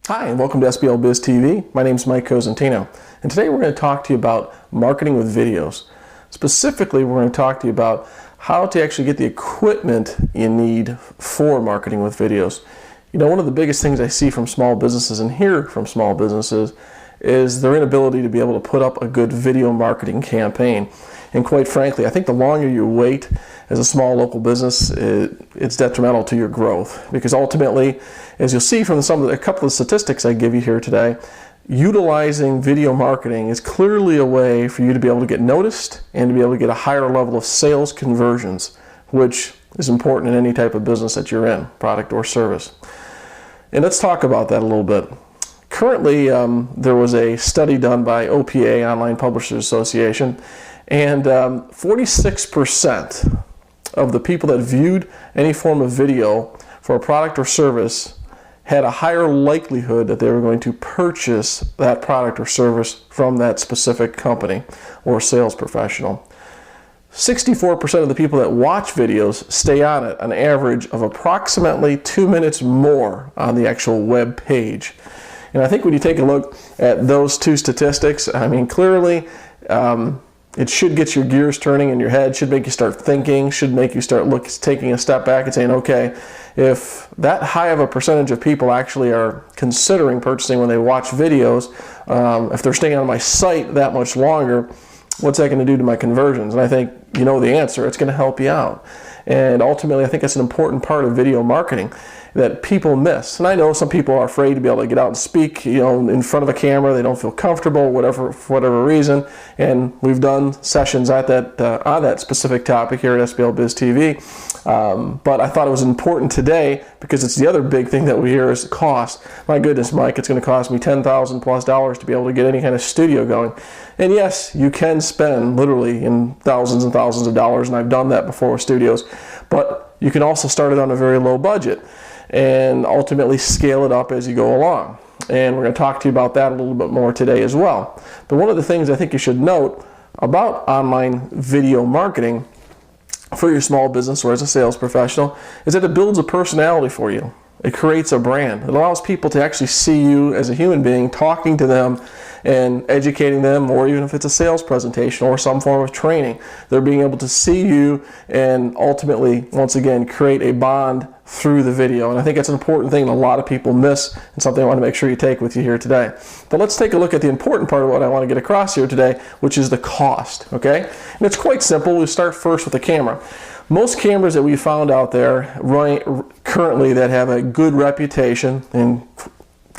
Hi, and welcome to SBLbiz TV. My name is Mike Cosentino, and today we're going to talk to you about marketing with videos. Specifically, we're going to talk to you about how to actually get the equipment you need for marketing with videos. You know, one of the biggest things I see from small businesses and hear from small businesses is their inability to be able to put up a good video marketing campaign. And quite frankly, I think the longer you wait as a small local business, it's detrimental to your growth. Because ultimately, as you'll see from a couple of statistics I give you here today, utilizing video marketing is clearly a way for you to be able to get noticed and to be able to get a higher level of sales conversions, which is important in any type of business that you're in, product or service. And let's talk about that a little bit. Currently, there was a study done by OPA, Online Publishers Association, and 46% of the people that viewed any form of video for a product or service had a higher likelihood that they were going to purchase that product or service from that specific company or sales professional. 64% of the people that watch videos stay on it an average of approximately 2 minutes more on the actual web page. And I think when you take a look at those two statistics, I mean, clearly it should get your gears turning in your head, should make you start thinking, should make you start taking a step back and saying, okay, if that high of a percentage of people actually are considering purchasing when they watch videos, if they're staying on my site that much longer, what's that going to do to my conversions? And I think you know the answer. It's going to help you out. And ultimately, I think it's an important part of video marketing that people miss. And I know some people are afraid to be able to get out and speak, you know, in front of a camera. They don't feel comfortable, for whatever reason. And we've done sessions at that on that specific topic here at SBLbiz TV. But I thought it was important today because it's the other big thing that we hear is cost. My goodness, Mike, it's going to cost me $10,000+ to be able to get any kind of studio going. And yes, you can spend literally in thousands and thousands of dollars, and I've done that before with studios, but you can also start it on a very low budget and ultimately scale it up as you go along. And we're going to talk to you about that a little bit more today as well. But one of the things I think you should note about online video marketing for your small business or as a sales professional is that it builds a personality for you. It creates a brand. It allows people to actually see you as a human being, talking to them and educating them, or even if it's a sales presentation or some form of training, they're being able to see you and ultimately, once again, create a bond through the video. And I think that's an important thing that a lot of people miss and something I want to make sure you take with you here today. But let's take a look at the important part of what I want to get across here today, which is the cost, okay? And it's quite simple. We'll start first with the camera. Most cameras that we found out there currently that have a good reputation, and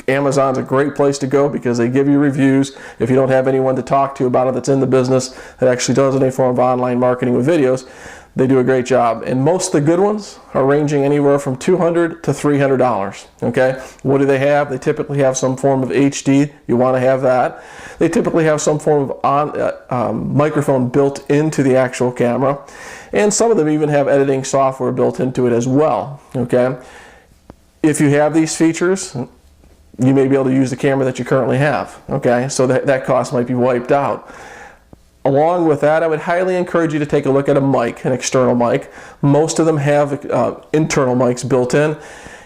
Amazon's a great place to go because they give you reviews. If you don't have anyone to talk to about it that's in the business that actually does any form of online marketing with videos, they do a great job. And most of the good ones are ranging anywhere from $200 to $300, okay? What do they have? They typically have some form of HD. You want to have that. They typically have some form of microphone built into the actual camera. And some of them even have editing software built into it as well, okay? If you have these features, you may be able to use the camera that you currently have, okay? So that cost might be wiped out. Along with that, I would highly encourage you to take a look at a mic, an external mic. Most of them have internal mics built in.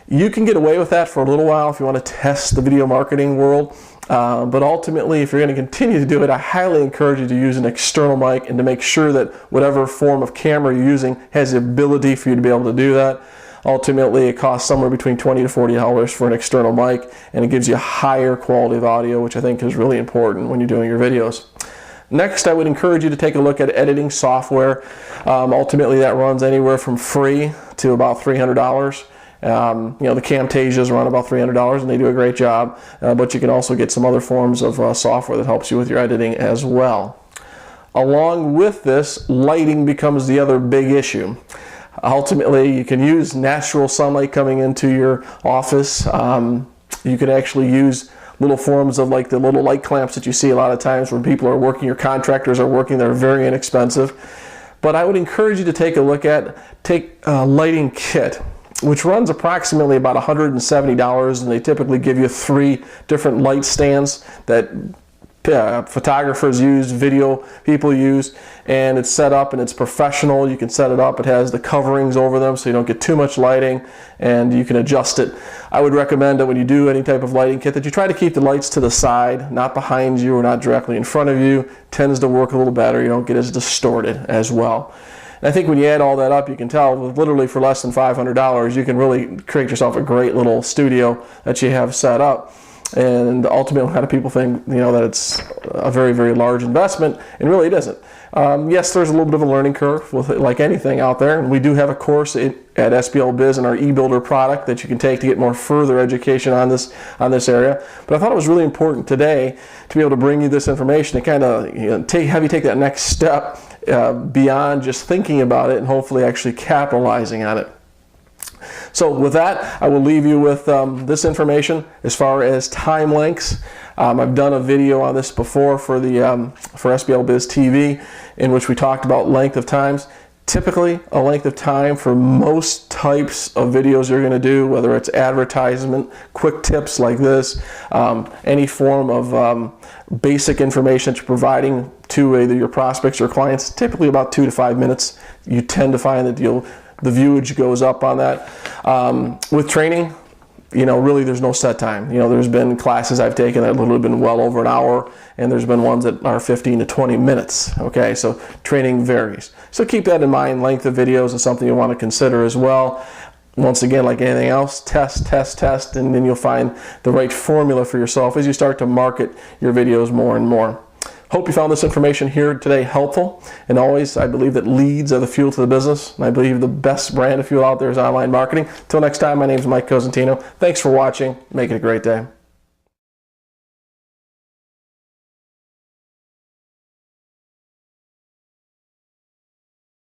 You can get away with that for a little while if you want to test the video marketing world. But ultimately, if you're going to continue to do it, I highly encourage you to use an external mic and to make sure that whatever form of camera you're using has the ability for you to be able to do that. Ultimately, it costs somewhere between $20 to $40 for an external mic, and it gives you a higher quality of audio, which I think is really important when you're doing your videos. Next, I would encourage you to take a look at editing software. Ultimately, that runs anywhere from free to about $300. You know, the Camtasias run about $300 and they do a great job, but you can also get some other forms of software that helps you with your editing as well. Along with this, lighting becomes the other big issue. Ultimately, you can use natural sunlight coming into your office. You can actually use little forms of like the little light clamps that you see a lot of times when people are working, your contractors are working, they're very inexpensive. But I would encourage you to take a look at, a lighting kit, which runs approximately about $170, and they typically give you 3 different light stands that photographers use, video people use, and it's set up and it's professional. You can set it up. It has the coverings over them so you don't get too much lighting, and you can adjust it. I would recommend that when you do any type of lighting kit that you try to keep the lights to the side, not behind you or not directly in front of you. Tends to work a little better. You don't get as distorted as well. And I think when you add all that up, you can tell literally for less than $500 you can really create yourself a great little studio that you have set up. And ultimately, a lot of people think, that it's a very, very large investment, and really it isn't. Yes, there's a little bit of a learning curve with it, like anything out there, and we do have a course at SBLbiz in our e-builder product that you can take to get more further education on this area. But I thought it was really important today to be able to bring you this information to kind of have you take that next step beyond just thinking about it and hopefully actually capitalizing on it. So with that, I will leave you with this information as far as time lengths. I've done a video on this before for SBLbiz TV, in which we talked about length of times. Typically, a length of time for most types of videos you're going to do, whether it's advertisement, quick tips like this, any form of basic information that you're providing to either your prospects or clients, typically about 2 to 5 minutes. You tend to find that the viewage goes up on that. With training, really there's no set time. There's been classes I've taken that have literally been well over an hour, and there's been ones that are 15 to 20 minutes. Okay, so training varies. So keep that in mind. Length of videos is something you want to consider as well. Once again, like anything else, test, test, test, and then you'll find the right formula for yourself as you start to market your videos more and more. Hope you found this information here today helpful. And always, I believe that leads are the fuel to the business. And I believe the best brand of fuel out there is online marketing. Until next time, my name is Mike Cosentino. Thanks for watching. Make it a great day.